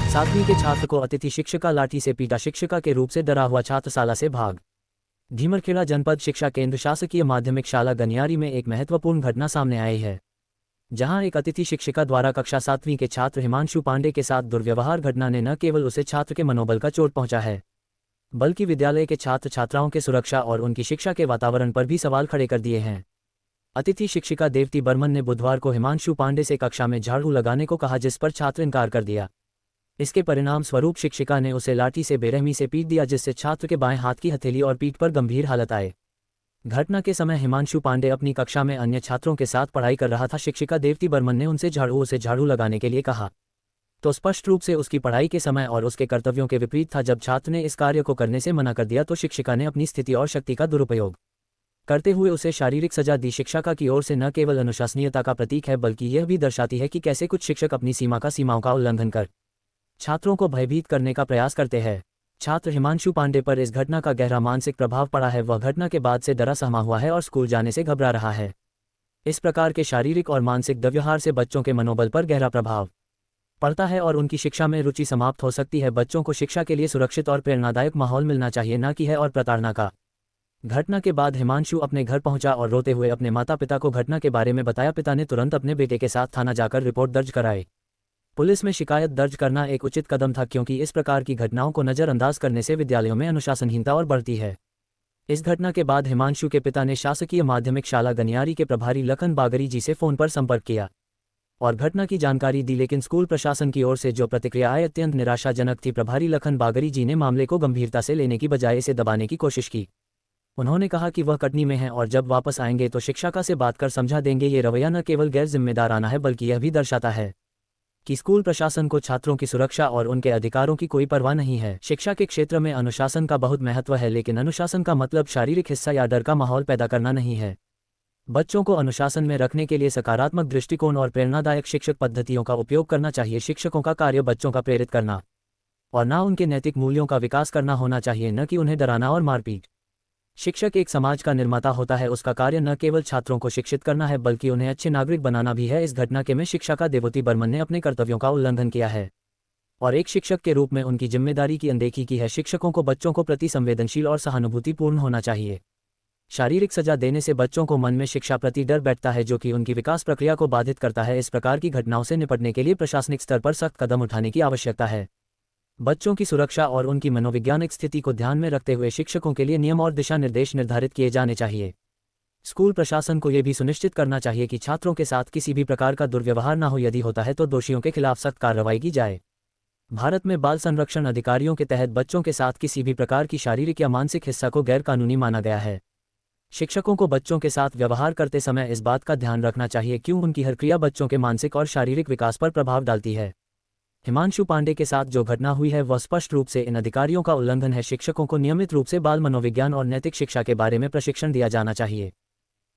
7वीं के छात्र को अतिथि शिक्षिका लाठी से पीटा, शिक्षिका के रूप से डरा हुआ छात्र शाला से भाग। धीमरखेड़ा जनपद शिक्षा केंद्र शासकीय माध्यमिक शाला गनियारी में एक महत्वपूर्ण घटना सामने आई है, जहां एक अतिथि शिक्षिका द्वारा कक्षा 7वीं के छात्र हिमांशु पांडे के साथ दुर्व्यवहार घटना ने न केवल उसे छात्र के मनोबल का चोट पहुंचा है, बल्कि विद्यालय के छात्र छात्राओं के सुरक्षा और उनकी शिक्षा के वातावरण पर भी सवाल खड़े कर दिए हैं। अतिथि शिक्षिका देवती बर्मन ने बुधवार को हिमांशु पांडे से कक्षा में झाड़ू लगाने को कहा, जिस पर छात्र इनकार कर दिया। इसके परिणाम स्वरूप शिक्षिका ने उसे लाठी से बेरहमी से पीट दिया, जिससे छात्र के बाएं हाथ की हथेली और पीठ पर गंभीर हालत आए। घटना के समय हिमांशु पांडे अपनी कक्षा में अन्य छात्रों के साथ पढ़ाई कर रहा था। शिक्षिका देवती बर्मन ने उसे झाड़ू लगाने के लिए कहा तो स्पष्ट रूप से उसकी पढ़ाई के समय और उसके कर्तव्यों के विपरीत था। जब छात्र ने इस कार्य को करने से मना कर दिया तो शिक्षिका ने अपनी स्थिति और शक्ति का दुरुपयोग करते हुए उसे शारीरिक सजा दी। शिक्षिका की ओर से न केवल अनुशासनीयता का प्रतीक है, बल्कि यह भी दर्शाती है कि कैसे कुछ शिक्षक अपनी सीमाओं का उल्लंघन कर छात्रों को भयभीत करने का प्रयास करते हैं। छात्र हिमांशु पांडे पर इस घटना का गहरा मानसिक प्रभाव पड़ा है। वह घटना के बाद से डरा सहमा हुआ है और स्कूल जाने से घबरा रहा है। इस प्रकार के शारीरिक और मानसिक दुर्व्यवहार से बच्चों के मनोबल पर गहरा प्रभाव पड़ता है और उनकी शिक्षा में रुचि समाप्त हो सकती है। बच्चों को शिक्षा के लिए सुरक्षित और प्रेरणादायक माहौल मिलना चाहिए, न कि है और प्रताड़ना का। घटना के बाद हिमांशु अपने घर पहुंचा और रोते हुए अपने माता पिता को घटना के बारे में बताया। पिता ने तुरंत अपने बेटे के साथ थाना जाकर रिपोर्ट दर्ज कराई। पुलिस में शिकायत दर्ज करना एक उचित कदम था, क्योंकि इस प्रकार की घटनाओं को नज़रअंदाज करने से विद्यालयों में अनुशासनहीनता और बढ़ती है। इस घटना के बाद हिमांशु के पिता ने शासकीय माध्यमिक शाला गनियारी के प्रभारी लखन बागरी जी से फोन पर संपर्क किया और घटना की जानकारी दी, लेकिन स्कूल प्रशासन की ओर से जो प्रतिक्रिया आई अत्यंत निराशाजनक थी। प्रभारी लखन बागरी जी ने मामले को गंभीरता से लेने की बजाय इसे दबाने की कोशिश की। उन्होंने कहा कि वह कटनी में हैं और जब वापस आएंगे तो शिक्षिका से बात कर समझा देंगे। ये रवैया न केवल गैर जिम्मेदाराना है, बल्कि यह भी दर्शाता है कि स्कूल प्रशासन को छात्रों की सुरक्षा और उनके अधिकारों की कोई परवाह नहीं है। शिक्षा के क्षेत्र में अनुशासन का बहुत महत्व है, लेकिन अनुशासन का मतलब शारीरिक हिस्सा या डर का माहौल पैदा करना नहीं है। बच्चों को अनुशासन में रखने के लिए सकारात्मक दृष्टिकोण और प्रेरणादायक शिक्षक पद्धतियों का उपयोग करना चाहिए। शिक्षकों का कार्य बच्चों का प्रेरित करना और न उनके नैतिक मूल्यों का विकास करना होना चाहिए, न कि उन्हें डराना और मारपीट। शिक्षक एक समाज का निर्माता होता है। उसका कार्य न केवल छात्रों को शिक्षित करना है, बल्कि उन्हें अच्छे नागरिक बनाना भी है। इस घटना के में शिक्षिका देवती बर्मन ने अपने कर्तव्यों का उल्लंघन किया है और एक शिक्षक के रूप में उनकी जिम्मेदारी की अनदेखी की है। शिक्षकों को बच्चों को प्रति संवेदनशील और सहानुभूतिपूर्ण होना चाहिए। शारीरिक सजा देने से बच्चों को मन में शिक्षा प्रति डर बैठता है, जो कि उनकी विकास प्रक्रिया को बाधित करता है। इस प्रकार की घटनाओं से निपटने के लिए प्रशासनिक स्तर पर सख्त कदम उठाने की आवश्यकता है। बच्चों की सुरक्षा और उनकी मनोवैज्ञानिक स्थिति को ध्यान में रखते हुए शिक्षकों के लिए नियम और दिशा निर्देश निर्धारित किए जाने चाहिए। स्कूल प्रशासन को यह भी सुनिश्चित करना चाहिए कि छात्रों के साथ किसी भी प्रकार का दुर्व्यवहार न हो। यदि होता है तो दोषियों के खिलाफ सख्त कार्रवाई की जाए। भारत में बाल संरक्षण अधिकारियों के तहत बच्चों के साथ किसी भी प्रकार की शारीरिक या मानसिक हिस्सा को गैरकानूनी माना गया है। शिक्षकों को बच्चों के साथ व्यवहार करते समय इस बात का ध्यान रखना चाहिए क्यों उनकी हर क्रिया बच्चों के मानसिक और शारीरिक विकास पर प्रभाव डालती है। हिमांशु पांडे के साथ जो घटना हुई है वह स्पष्ट रूप से इन अधिकारियों का उल्लंघन है। शिक्षकों को नियमित रूप से बाल मनोविज्ञान और नैतिक शिक्षा के बारे में प्रशिक्षण दिया जाना चाहिए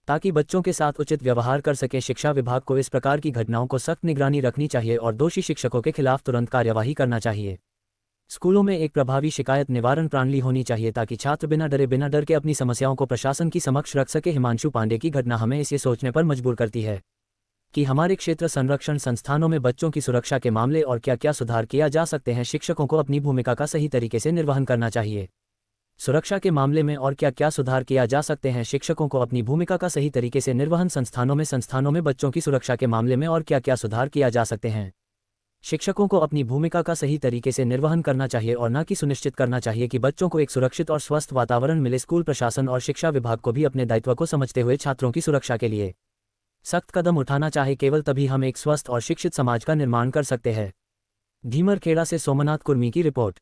ताकि बच्चों के साथ उचित व्यवहार कर सकें। शिक्षा विभाग को इस प्रकार की घटनाओं को सख्त निगरानी रखनी चाहिए और दोषी शिक्षकों के खिलाफ तुरंत कार्यवाही करना चाहिए। स्कूलों में एक प्रभावी शिकायत निवारण प्रणाली होनी चाहिए ताकि छात्र बिना डर के अपनी समस्याओं को प्रशासन की समक्ष रख सके। हिमांशु पांडे की घटना हमें इसे सोचने पर मजबूर करती है कि हमारे क्षेत्र संरक्षण संस्थानों में बच्चों की सुरक्षा के मामले और क्या क्या सुधार किया जा सकते हैं। शिक्षकों को अपनी भूमिका का सही तरीके से निर्वहन करना चाहिए। सुरक्षा के मामले में और क्या क्या सुधार किया जा सकते हैं। शिक्षकों को अपनी भूमिका का सही तरीके से निर्वहन संस्थानों में बच्चों की सुरक्षा के मामले में और क्या क्या सुधार किया जा सकते हैं। शिक्षकों को अपनी भूमिका का सही तरीके से निर्वहन करना चाहिए और न कि सुनिश्चित करना चाहिए कि बच्चों को एक सुरक्षित और स्वस्थ वातावरण मिले। स्कूल प्रशासन और शिक्षा विभाग को भी अपने दायित्व को समझते हुए छात्रों की सुरक्षा के लिए सख्त कदम उठाना चाहिए। केवल तभी हम एक स्वस्थ और शिक्षित समाज का निर्माण कर सकते हैं। धीमरखेड़ा से सोमनाथ कुर्मी की रिपोर्ट।